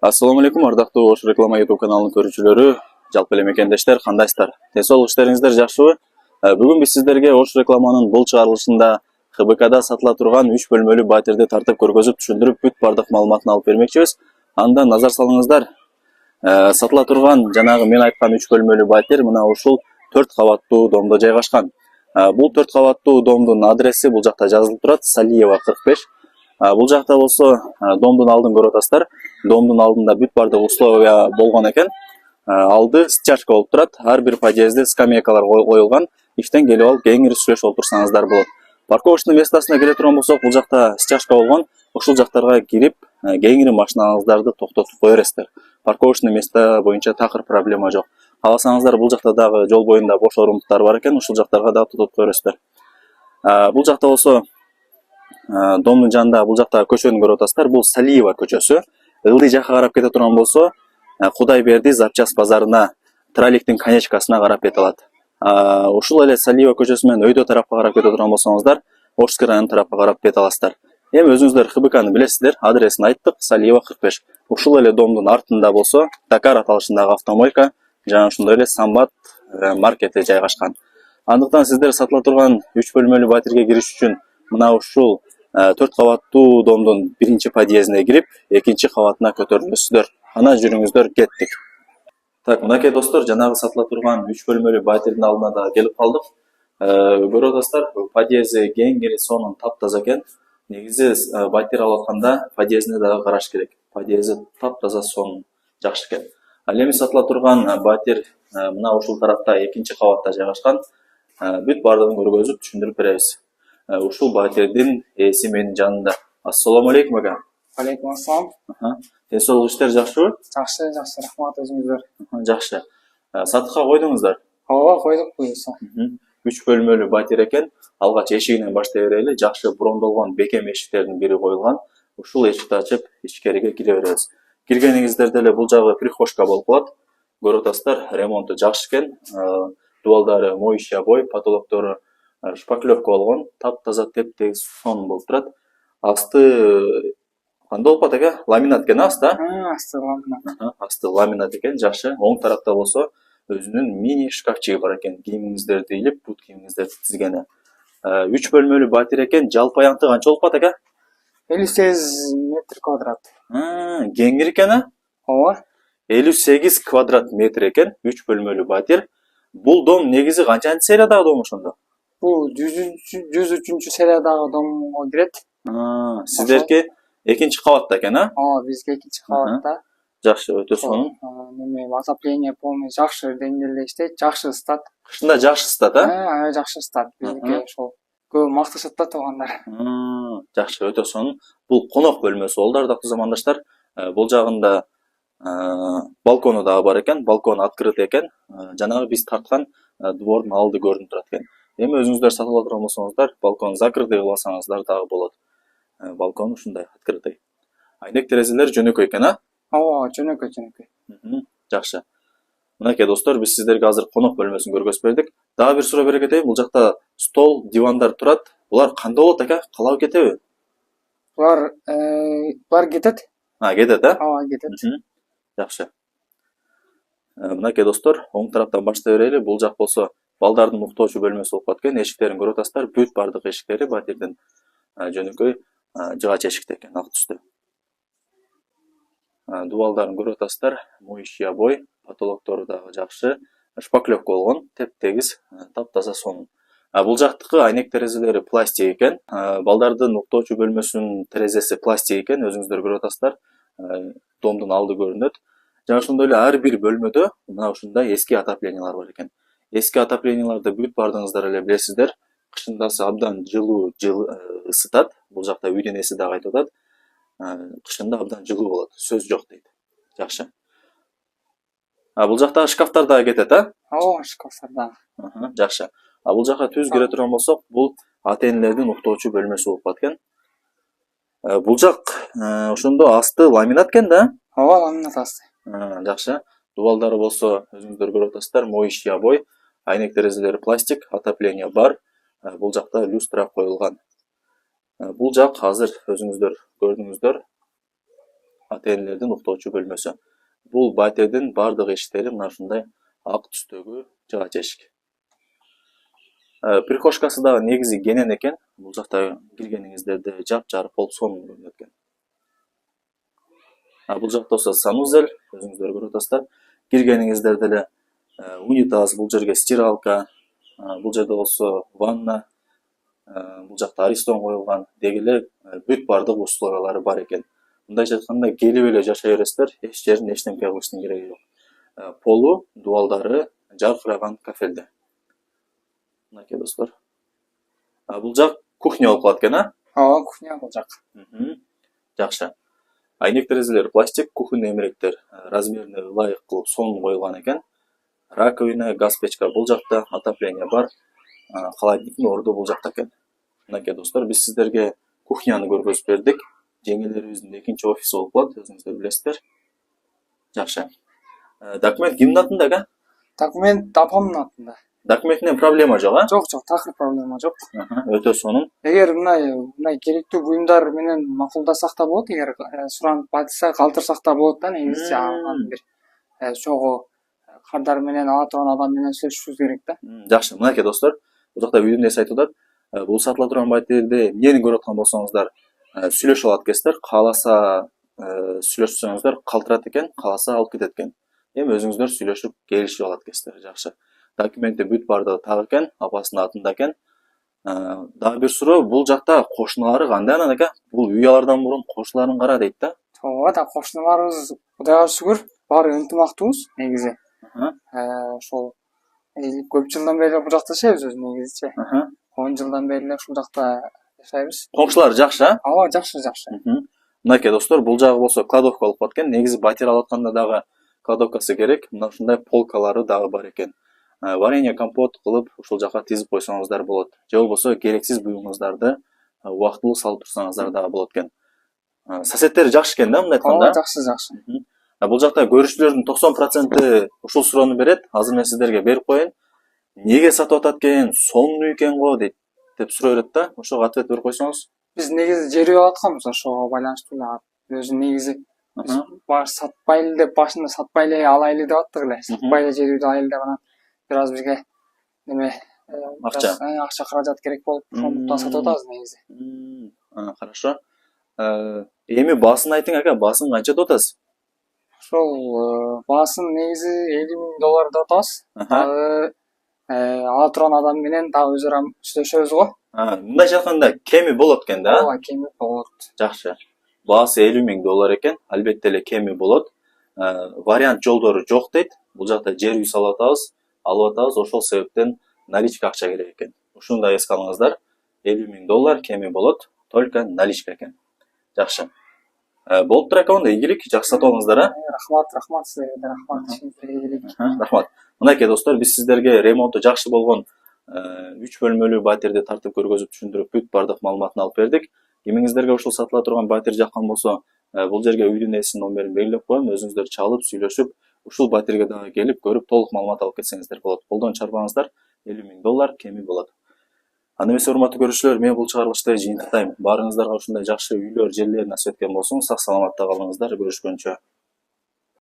Assalamu alaikum, ардактуу Ош реклама YouTube каналынын көрүүчүлөрү, жалпы эле мекендештер, кандайсыздар? Денсаулык иштериңиздер жакшыбы? Бүгүн биз сиздерге Ош рекламанын бул чыгарылышында ХБКда сатыла турган 3 бөлмөлүү батирди тартып көргөзүп, түшүндүрүп, бүт бардык маалыматын алып бермекчибиз. Андан назар салыңыздар. Сатыла турган жанагы мен айткан 3 бөлмөлүү батир мына ушул 4 кабаттуу домдо жайгашкан. Бул 4 кабаттуу домдун адреси бул жакта жазылып турат, Салиева 45. Бул жакта болсо домдун алдын көрүп атасыздар. Домдун алдында бүт бардык условия болгон экен. Алды стяжка болуп турат. Ар бир подъездде скамейкалар коюлган. Иштен келип алып кеңири сүйлөшүп отурсаңыздар болот. Парковочный местосуна келе турган болсок, бул жакта стяжка болгон. Ушул жактарга кирип, кеңири машиналарыңыздарды токтотуп кое бересиздер. Парковочный место боюнча такыр проблема жок. Кааласаңыздар, бул жакта дагы жол боюнда бош орундуктар бар экен. Ушул жактарга дагы токтотуп кое бересиздер. Бул жакта болсо домдун жанында бул жакта көчөнү көрүп атасыздар. Бул Салиева көчөсү. Ылдый жакка карап кете турган болсо, Кудайберди запчас базарына, тролликтин конечкасына карап кете алат. Ушул эле Салиева көчөсү менен өйдө тарапка карап кете турган болсоңуздар, Ошский район тарапка карап кете аласыздар. Эми өзүңүздөр ХБКны билесиздер, адресин айттык, Салиева 45. Ушул эле домдун артында болсо, Дакар аталышындагы автомойка, жана ошондой эле Самбат маркети жайгашкан. Андыктан сиздер сатыла турган 3 бөлмөлүү батирге кириш үчүн мына ушул 4 кабаттуу домдун биринчи подъездине кирип, экинчи кабатына көтөрүлөсүздөр. Ана жүрүңүздөр, кеттик. Так, мынакей достор, жанагы сатыла турган 3 бөлмөлүү батирдин алдына да келип калдык. Көрүп атасыздар, подъезди кеңири, сонун, таптаза экен. Негизи батир алып атканда подъездине дагы караш керек. Подъезди таптаза, сонун, жакшы экен. Ал эми сатыла турган батир мына ушул тарапта экинчи кабатта жайгашкан. Бүт бардыгын көргөзүп, түшүндүрүп беребиз. Ушул батирдин ээси менин жанында. Ассаламу алейкум ака. Алейкум ассалам. Денсаулык иштер жакшыбы? Жакшы, рахмат, өзүңүздөр. Жакшы. Сатыкка койдуңуздар? Ооба, койдук буюрса. 3 бөлмөлүү батир экен. Алгач эшигинен баштай берели. Жакшы брондолгон бекем эшиктердин бири коюлган. Ушул эшикти ачып, ичкериге кире беребиз. Киргениңиздерде эле бул жагы прихожка болуп калат. Көрүп атасыздар, ремонту жакшы экен. Дубалдары моющий обой, потолоктору шпаклевка болгон, таптаза, теп-тегиз, сонун болуп турат. Асты кандай болуп атат экен? Ламинат экен асты, Асты ламинат. Асты ламинат экен, жакшы. Оң тарапта болсо өзүнүн мини шкафчиги бар экен. Кийимиңиздерди илип, бут кийимиңиздерди тизгени. 3 бөлмөлүү батир экен. Жалпы аянты канча болуп атат экен? 58 метр квадрат. Кеңири экен, Ооба. 58 квадрат метр экен, 3 бөлмөлүү батир. Бул дом негизи канчанчы сериядагы дом ошондо? Бул 103 сериядагы домго кирет. Сиздерки экинчи кабатта экен, Ооба, бизге экинчи кабатта. Жакшы, өтө сонун. Неме, отопление полный жакшы деңгээлде иштейт, жакшы ысытат. Кышында жакшы ысытат, Аябай жакшы ысытат. Биздики ошол көп макташат да туугандар. Жакшы, өтө сонун. Бул конок бөлмөсү болду, ардактуу замандаштар. Бул жагында балкону дагы бар экен, балкон открытый экен. Жанагы биз тарткан двордун алды көрүнүп турат экен. Эми өзүңүздөр сатып ала турган болсоңуздар, балкон закрытый кыласаңыздар дагы болот. Балкон ушундай открытый. Айнек терезелер жөнөкөй экен, Ооба, жөнөкөй. Жакшы. Мынакей достор, биз сиздерге азыр конок бөлмөсүн көргөзүп бердик. Дагы бир суроо бере кетейин. Бул жакта стол, дивандар турат. Булар кандай болот ака? Калап кетеби? Булар кетет. Кетет, Ооба, кетет. Жакшы. Мынакей достор, оң тараптан баштай берели. Бул жак болсо балдардын уктоочу бөлмөсү болуп калат. Эшиктерин көрүп атасыздар. Бүт бардык эшиктери батирдин жөнөкөй жыгач эшикте экен, ак түстө. Дубалдарын көрүп атасыздар. Моющий обой, потолоктору дагы жакшы. Шпаклевка болгон, теп-тегиз, таптаза, сонун. Бул жактыкы айнек терезелери пластик экен. Балдардын уктоочу бөлмөсүнүн терезеси пластик экен, өзүңүздөр көрүп атасыздар. Домдун алды көрүнөт. Жана ошондой эле ар бир бөлмөдө мына ушундай эски отоплениялар бар экен. Эски отопленияларды бүт бардыгыңыздар эле билесиздер. Кышындасы абдан жылуу ысытат. Бул жакта үйдүн ээси дагы айтып атат. Кышында абдан жылуу болот, сөз жок дейт. Жакшы. Бул жакта шкафтар дагы кетет, Ооба, шкафтар дагы. Жакшы. Бул жака түз кире турган болсок, бул ата-энелердин уктоочу бөлмөсү болуп калат экен. Бул жак ошондо асты ламинат экен да? Ооба, ламинат асты. Жакшы. Дубалдары болсо өзүңүздөр көрүп атасыздар, моющий обой, айнек терезелери пластик, отопление бар. Бул жакта люстра коюлган. Бул жак азыр өзүңүздөр көрдүңүздөр. ата-энелердин уктоочу бөлмөсү. Бул батирдин бардык эшиктери мына ушундай ак түстөгү жыгач эшик. Прихожкасы дагы негизи кенен экен. Бул жакта киргениңиздерде жапжарык болуп сонун көрүнөт экен. Бул жакта болсо санузел, өзүңүздөр көрүп атасыздар. Киргениңиздерде эле унитаз, бул жерге стиралка, бул жерде болсо ванна, бул жакта аристон коюлган, деги эле бүт бардык условиялары бар экен. Мындайча айтканда келип эле жашай бересиздер, эч жерин эчтеке кылыштын кереги жок. Полу, дубалдары жаркыраган кафелде. Мынакей достор. Бул жак кухня болуп калат экен, Ооба, кухня бул жак. Жакшы. Айнек терезелер пластик, кухонный эмеректер размерине ылайык кылып сонун коюлган экен. Раковина, газ печка бул жакта, отопление бар. Холодильниктин орду бул жакта экен. Мынакей достор, биз сиздерге кухняны көргөзүп бердик. Жеңелерибиздин экинчи офиси болуп калат, өзүңүздөр билесиздер. Жакшы. Документ кимдин атында экен? Документ апамдын атында. Документинен проблема жок, Жок, такыр проблема жок. Өтө сонун. Эгер мындай керектүү буюмдар менен макулдасак да болот, эгер суранып айтсак, калтырсак да болот да, негизи анын бир чогуу кардар менен ала турган адам менен сүйлөшүшүбүз керек да. Жакшы, мынакей достор, бул жакта үйдүн ээси айтып атат. Бул сатыла турган батирди эмнени көрүп аткан болсоңуздар, сүйлөшүп алат экенсиздер. Кааласа сүйлөшсөңүздөр калтырат экен, кааласа алып кетет экен. Эми өзүңүздөр сүйлөшүп келишип алат экенсиздер. Жакшы. Документи бүт бардыгы так экен, апасынын атында экен. Дагы бир суроо, бул жакта кошуналары кандай анан экен? Бул үй алардан мурун кошуналарын кара дейт да. Ооба да, кошуналарыбыз Кудайга шүгүр, баары ынтымактуубуз негизи. Ошол көп жылдан бери бул жакта жашайбыз өзү негизичи. 10 жылдан бери эле ушул жакта жашайбыз. Коңшулар жакшы, Ооба, жакшы. Мынакей достор, бул жагы болсо кладовка болуп калат экен. Негизи батир алып атканда дагы кладовкасы керек. Мына ушундай полкалары дагы бар экен. Варенье, компот кылып ушул жака тизип койсоңуздар болот. Же болбосо керексиз буюмуңуздарды убактылуу салып турсаңыздар дагы болот экен. Соседтери жакшы экен да, мындай айтканда. Ооба, жакшы. Бул жакта көрүүчүлөрдүн 90% ушул суроону берет. Азыр мен сиздерге берип коеюн. Неге сатып атат экен? Сонун үй экен го дейт деп суроо берет да. Ошого ответ берип койсоңуз. Биз негизи жер үй алып атканбыз, ошого байланыштуу эле. Өзү негизи сатпайлы деп, башында сатпайлы алайлы деп аттык эле. Сатпайлы жер үйдү алайлы деп анан бир аз бизге неме акча каражат керек болуп, ошондуктан сатып атабыз негизи. Хорошо. Эми баасын айтың ака, баасын канча деп атасыз? Ошол баасын негизи $50,000 деп атабыз. Дагы ала турган адам менен дагы өз ара сүйлөшөбүз го. Мындайча айтканда кеми болот экен да? Ооба, кеми болот. Жакшы. Баасы $50,000 экен, албетте эле кеми болот. Вариант жолдору жок дейт. Бул жакта жер үй салып атабыз, алып атабыз, ошол себептен наличка акча керек экен. Ушуну да эске алыңыздар. $50,000 кеми болот, только наличка экен. Жакшы. Болуп тур экен, ийгилик, жакшы сатып алыңыздар, Рахмат силерге, рахмат. Рахмат. Мынакей достор, биз сиздерге ремонту жакшы болгон 3 бөлмөлүү батирди тартып көргөзүп түшүндүрүп бүт бардык маалыматын алып бердик. Кимиңиздерге ушул сатыла турган батир жаккан болсо, бул жерге үйдүн ээсинин номерин белгилеп коем, өзүңүздөр чалып, сүйлөшүп, ушул батирге дагы келип көрүп толук маалымат алып кетсеңиздер болот. Колдон чарбаңыздар, $50,000 кеми болот. Анда эмесе урматтуу көрүүчүлөр, мен бул чыгарылышты жыйынтыктайм. Баарыңыздарга ушундай жакшы үйлөр, жерлер насип эткен болсун. Сак саламатта калыңыздар, көрүшкөнчө.